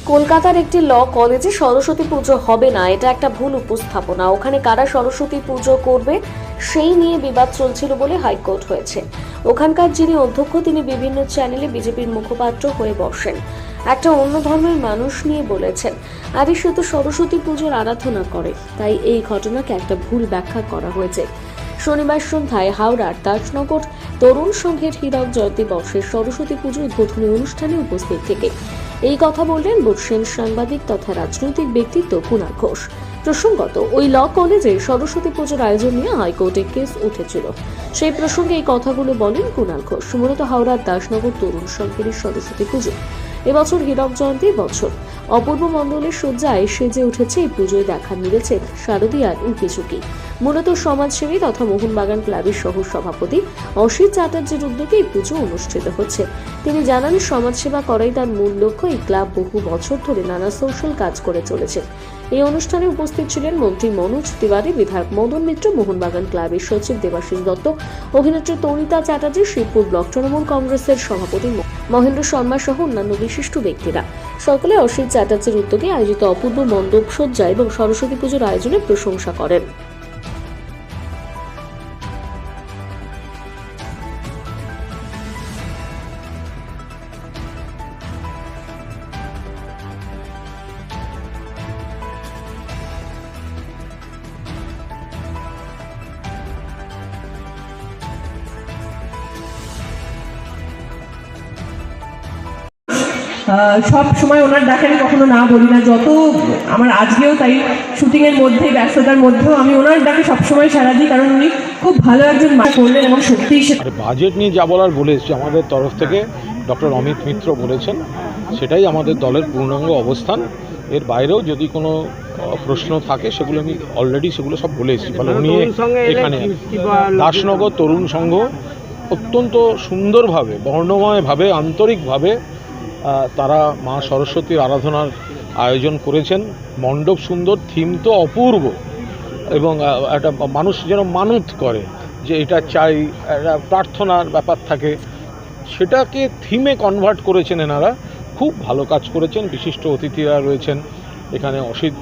কলকাতার একটি ল কলেজে সরস্বতী পুজো হবে না, এটা একটা ভুল উপস্থাপনা। ওখানে কারা সরস্বতী পুজো করবে সেই নিয়ে বিবাদ চলছিল বলে হাইকোর্ট হয়েছে। ওখানকার যিনি অধ্যক্ষ তিনি বিভিন্ন চ্যানেলে বিজেপির মুখপাত্র হয়ে বসেন। একটা অন্য ধর্মের মানুষ নিয়ে বলেছেন আরে সে তো সরস্বতী পুজোর আরাধনা করে, তাই এই ঘটনাকে একটা ভুল ব্যাখ্যা করা হয়েছে। শনিবার সন্ধ্যায় হাওড়ার দাসনগর তরুণ সংঘের হীরক জয়ন্তী বর্ষের সরস্বতী পুজো উদ্বোধনী অনুষ্ঠানে উপস্থিত থেকে এই কথা বললেন বর্ষীয়ান সাংবাদিক তথা রাজনৈতিক ব্যক্তিত্ব কুণাল ঘোষ। প্রসঙ্গত, ওই ল কলেজে সরস্বতী পুজোর আয়োজন নিয়ে হাইকোর্টে কেস উঠেছিল। সেই প্রসঙ্গে এই কথাগুলো বলেন কুণাল ঘোষ। মূলত হাওড়ার দাসনগর তরুণ সংঘের সরস্বতী পুজো এবছর হীরক জয়ন্তীর বছর। অপূর্ব মণ্ডলের সজ্জায় সেজে উঠেছে এই পুজোয় দেখা মিলেছে শারদীয়ার উঁকিঝুঁকি। মূলত সমাজসেবী তথা মোহনবাগান ক্লাবের সহ সভাপতি অসিত চ্যাটার্জির উদ্যোগে এই পুজো অনুষ্ঠিত হচ্ছে। তিনি জানান, সমাজসেবা করাই তার মূল লক্ষ্য। এই ক্লাব বহু বছর ধরে নানা সোশ্যাল কাজ করে চলেছে। এই অনুষ্ঠানে উপস্থিত ছিলেন মন্ত্রী মনোজ তিওয়ারি, বিধায়ক মদন মিত্র, মোহনবাগান ক্লাবের সচিব দেবাশিস দত্ত, অভিনেত্রী তনিতা চ্যাটার্জি, শিবপুর ব্লক তৃণমূল কংগ্রেসের সভাপতি মহেন্দ্র শর্মা সহ অন্যান্য বিশিষ্ট ব্যক্তিরা। সকলে অসিত চ্যাটার্জির উদ্যোগে আয়োজিত অপূর্ব মণ্ডপ সজ্জা এবং সরস্বতী পুজোর আয়োজনের প্রশংসা করেন। সব সময় ওনার ডাকে আমি কখনো না বলি না। যত আমার আজকেও তাই, শুটিংয়ের মধ্যে ব্যস্ততার মধ্যেও আমি ওনার ডাকে সবসময় সাড়া দিই, কারণ উনি খুব ভালো একজন মা করলেন এবং সত্যিই সে বাজেট নিয়ে যা বলার বলে এসেছি আমাদের তরফ থেকে। ডক্টর অমিত মিত্র বলেছেন, সেটাই আমাদের দলের পূর্ণাঙ্গ অবস্থান। এর বাইরেও যদি কোনো প্রশ্ন থাকে সেগুলো আমি অলরেডি সেগুলো সব বলে এসেছি। ফলে উনি এখানে দাসনগর তরুণ সংঘ অত্যন্ত সুন্দরভাবে, বর্ণময়ভাবে, আন্তরিকভাবে তারা মা সরস্বতীর আরাধনার আয়োজন করেছেন। মণ্ডপ সুন্দর, থিম তো অপূর্ব, এবং একটা মানুষ যেন মানত করে যে এটা চাই, একটা প্রার্থনার ব্যাপার থাকে, সেটাকে থিমে কনভার্ট করেছেন এনারা। খুব ভালো কাজ করেছেন। বিশিষ্ট অতিথিরা রয়েছেন এখানে, অসিত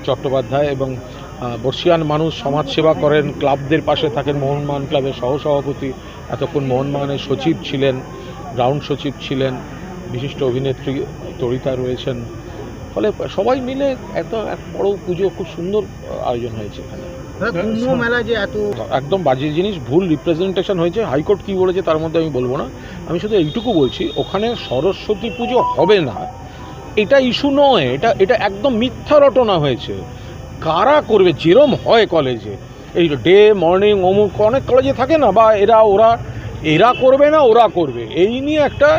চট্টোপাধ্যায় এবং বর্ষীয়ান মানুষ, সমাজসেবা করেন, ক্লাবদের পাশে থাকেন। মোহনবাগান ক্লাবের সহসভাপতি, এতক্ষণ মোহনবাগানের সচিব ছিলেন, গ্রাউন্ড সচিব ছিলেন, বিশিষ্ট অভিনেত্রী তরিতা রয়েছেন। ফলে সবাই মিলে এত এক বড় পুজো, খুব সুন্দর আয়োজন হয়েছে এখানে। মেলা যে এত একদম বাজে জিনিস, ভুল রিপ্রেজেন্টেশন হয়েছে। হাইকোর্ট কী বলেছে তার মধ্যে আমি বলবো না, আমি শুধু এইটুকু বলছি, ওখানে সরস্বতী পুজো হবে না এটা ইস্যু নয়, এটা একদম মিথ্যা রটনা হয়েছে। কারা করবে, যেরম হয় কলেজে এই ডে মর্নিং অমুক অনেক কলেজে থাকে না, বা এরা করবে না ওরা করবে, এই নিয়ে একটা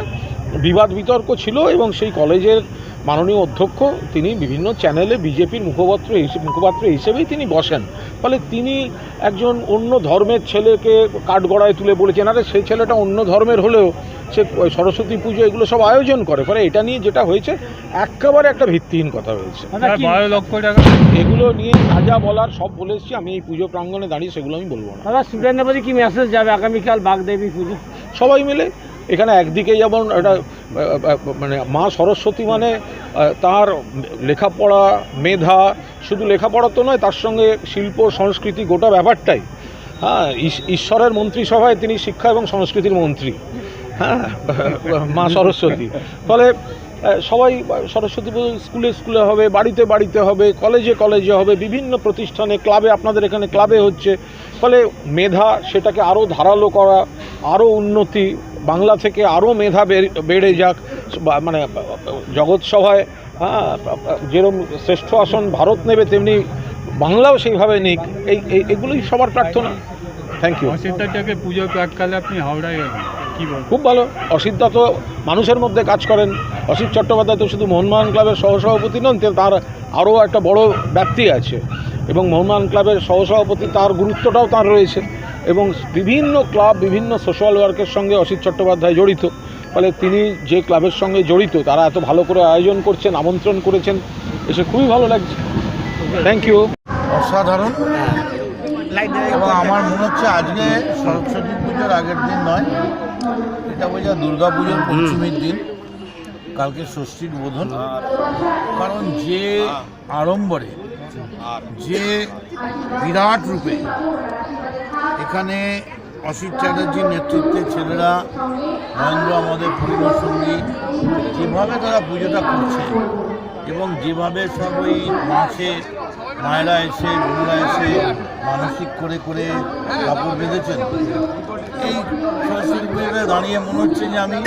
বিবাদ বিতর্ক ছিল। এবং সেই কলেজের মাননীয় অধ্যক্ষ তিনি বিভিন্ন চ্যানেলে বিজেপির মুখপাত্র হিসেবেই তিনি বসেন। ফলে তিনি একজন অন্য ধর্মের ছেলেকে কাঠগড়ায় তুলে বলেছেন আরে সেই ছেলেটা অন্য ধর্মের হলেও সে সরস্বতী পুজো এগুলো সব আয়োজন করে। ফলে এটা নিয়ে যেটা হয়েছে একেবারে একটা ভিত্তিহীন কথা হয়েছে। এগুলো নিয়ে যা বলার সব বলে এসেছি আমি। এই পুজো প্রাঙ্গণে দাঁড়িয়ে সেগুলো আমি বলবো না। দাদা, স্টুডেন্টদের প্রতি কি মেসেজ যাবে আগামীকাল বাগদেবী পুজো? সবাই মিলে এখানে একদিকে যেমন এটা মানে মা সরস্বতী মানে তার লেখাপড়া, মেধা, শুধু লেখাপড়া তো নয়, তার সঙ্গে শিল্প সংস্কৃতি, গোটা ব্যাপারটাই। হ্যাঁ, ঈশ্বরের মন্ত্রিসভায় তিনি শিক্ষা এবং সংস্কৃতির মন্ত্রী। হ্যাঁ, মা সরস্বতী। ফলে সবাই সরস্বতী পুজো স্কুলে হবে, বাড়িতে বাড়িতে হবে, কলেজে কলেজে হবে, বিভিন্ন প্রতিষ্ঠানে, ক্লাবে, আপনাদের এখানে ক্লাবে হচ্ছে। ফলে মেধা, সেটাকে আরও ধারালো করা, আরও উন্নতি, বাংলা থেকে আরও মেধা বেড়ে যাক। মানে জগৎ সভায় যেরকম শ্রেষ্ঠ আসন ভারত নেবে, তেমনি বাংলাও সেইভাবে নিক, এগুলোই সবার প্রার্থনা। Thank you. পুজোর প্রাককালে আপনি হাওড়ায় খুব ভালো। অসিতদা তো মানুষের মধ্যে কাজ করেন। অসিত চট্টোপাধ্যায় তো শুধু মোহনবাগান ক্লাবের সহসভাপতি নন, তার আরও একটা বড় ব্যাপ্তি আছে, এবং মোহনবাগান ক্লাবের সহসভাপতি, তার গুরুত্বটাও তার রয়েছে। এবং বিভিন্ন ক্লাব, বিভিন্ন সোশ্যাল ওয়ার্কের সঙ্গে অসিত চট্টোপাধ্যায় জড়িত। ফলে তিনি যে ক্লাবের সঙ্গে জড়িত তারা এত ভালো করে আয়োজন করছেন, আমন্ত্রণ করেছেন, এসে খুবই ভালো লাগছে। Thank you. অসাধারণ। এবং আমার মনে হচ্ছে আজকে সরস্বতী পুজোর আগের দিন নয়, এটা বোঝা দুর্গা পুজোর পঞ্চমীর দিন। কালকে ষষ্ঠীর বোধন, কারণ যে আড়ম্বরে, যে বিরাট রূপে এখানে অসিত চ্যাটার্জির নেতৃত্বে ছেলেরা, মহেন্দ্র আমাদের পরিবার সঙ্গী, যেভাবে তারা পুজোটা করছে এবং যেভাবে সব ওই মায়েরা এসে বোনেরা এসে মানসিক করে করে কাপড় বেঁধেছেন, এই সরস্বতী পুজোটা দাঁড়িয়ে মনে হচ্ছে যে আমি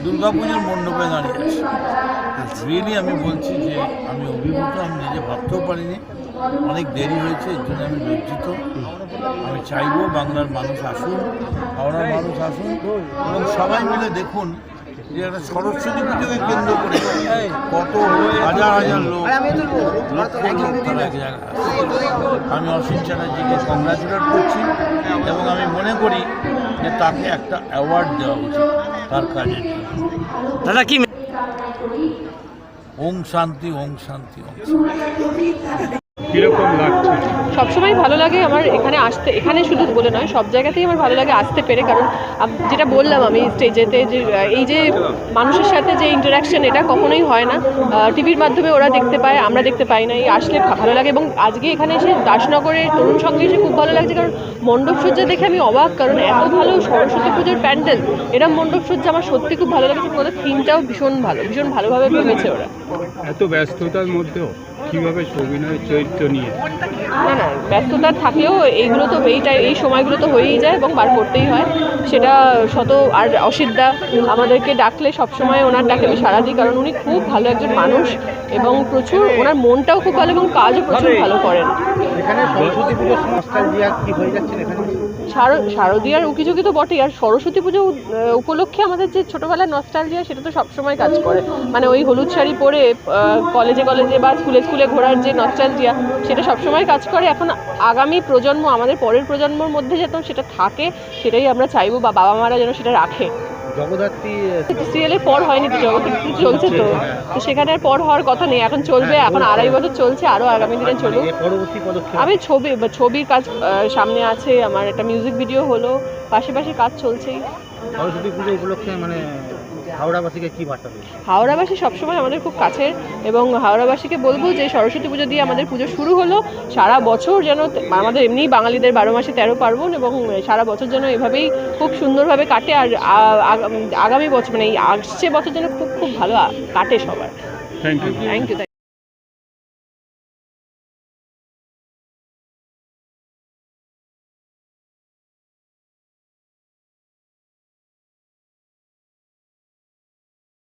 দুর্গাপুজোর মণ্ডপে দাঁড়িয়ে আছি। রিয়েলি আমি বলছি যে আমি অভিভূত, আমি নিজে ভাবতেও পারিনি, অনেক দেরি হয়েছে, এর জন্য আমি লজ্জিত। আমি চাইবো বাংলার মানুষ আসুন, হাওড়ার মানুষ আসুন এবং সবাই মিলে দেখুন যে একটা সরস্বতী পুজোকে কেন্দ্র করে কত হাজার হাজার লোক, লক্ষ লোক তারা এক জায়গায় আসছে। আমি অসিত চ্যাটার্জিকে কংগ্রাচুলেট করছি এবং আমি মনে করি যে তাকে একটা অ্যাওয়ার্ড দেওয়া উচিত তার কাজের জন্য। দাদা কি ওম শান্তি, ওম শান্তি, ওম শান্তি। কিরকম লাগছে? সবসময় ভালো লাগে আমার এখানে আসতে, এখানে শুধু বলে নয় সব জায়গাতেই আমার ভালো লাগে আসতে পেরে, কারণ যেটা বললাম আমি স্টেজেতে, যে এই যে মানুষের সাথে যে ইন্টারাকশন, এটা কখনোই হয় না। টিভির মাধ্যমে ওরা দেখতে পায়, আমরা দেখতে পাই না, এই আসলে ভালো লাগে। এবং আজকে এখানে এসে দাসনগরের তরুণ সঙ্গে এসে খুব ভালো লাগছে, কারণ মণ্ডপসজ্জা দেখে আমি অবাক, কারণ এত ভালো সরস্বতী পুজোর প্যান্ডেল, এরম মণ্ডপসজ্জা আমার সত্যি খুব ভালো লাগছে। ওদের থিমটাও ভীষণ ভালো, ভীষণ ভালোভাবে ভেবেছে ওরা। এত ব্যস্ততার মধ্যেও কিভাবে অভিনয়ের চরিত্র নিয়ে? না না, ব্যস্ততা থাকলেও এইগুলো তো এই সময়গুলো তো হয়েই যায় এবং বার করতেই হয়, সেটা শত। আর অসিতদা আমাদেরকে ডাকলে সবসময় ওনার ডাকে আমি সাড়া দিই, কারণ উনি খুব ভালো একজন মানুষ এবং প্রচুর, ওনার মনটাও খুব ভালো এবং কাজও প্রচুর ভালো করেন। এখানে সরস্বতী পুজোর নস্টালজিয়া কি হয়ে যাচ্ছেন এখানে? শারদীয়ার উকিঝুঁকি তো বটেই, আর সরস্বতী পুজো উপলক্ষে আমাদের যে ছোটোবেলার নস্টালজিয়া, সেটা তো সবসময় কাজ করে। মানে ওই হলুদ শাড়ি পরে কলেজে বা স্কুলে ঘোরার যে নস্টালজিয়া, সেটা সবসময় কাজ করে। এখন আগামী প্রজন্ম, আমাদের পরের প্রজন্মর মধ্যে যেন সেটা থাকে, সেটাই আমরা চাইবো, বা বাবা মারা যেন সেটা রাখে। জগদ্ধাত্রী সিরিয়ালের পর হয়নি তো, জগদ্ধাত্রী চলছে তো সেখানে আর পর হওয়ার কথা নেই, এখন চলবে, এখন 2.5 বছর চলছে, আরও আগামী দিনে চলুক। পরবর্তী পদক্ষেপ আমি ছবির কাজ সামনে আছে, আমার একটা মিউজিক ভিডিও হলো, পাশাপাশি কাজ চলছেই। সরস্বতী পুজো উপলক্ষে মানে হাওড়াবাসীকে কি বার্তা দেবে? হাওড়াবাসী সবসময় আমাদের খুব কাছের, এবং হাওড়াবাসীকে বলবো যে সরস্বতী পুজো দিয়ে আমাদের পুজো শুরু হলো, সারা বছর যেন আমাদের এমনিই বাঙালিদের 12 মাসে 13 পার্বণ, এবং সারা বছর যেন এভাবেই খুব সুন্দরভাবে কাটে। আর আগামী বছর, মানে এই আসছে বছর যেন খুব খুব ভালো কাটে সবার। Thank you. Thank you.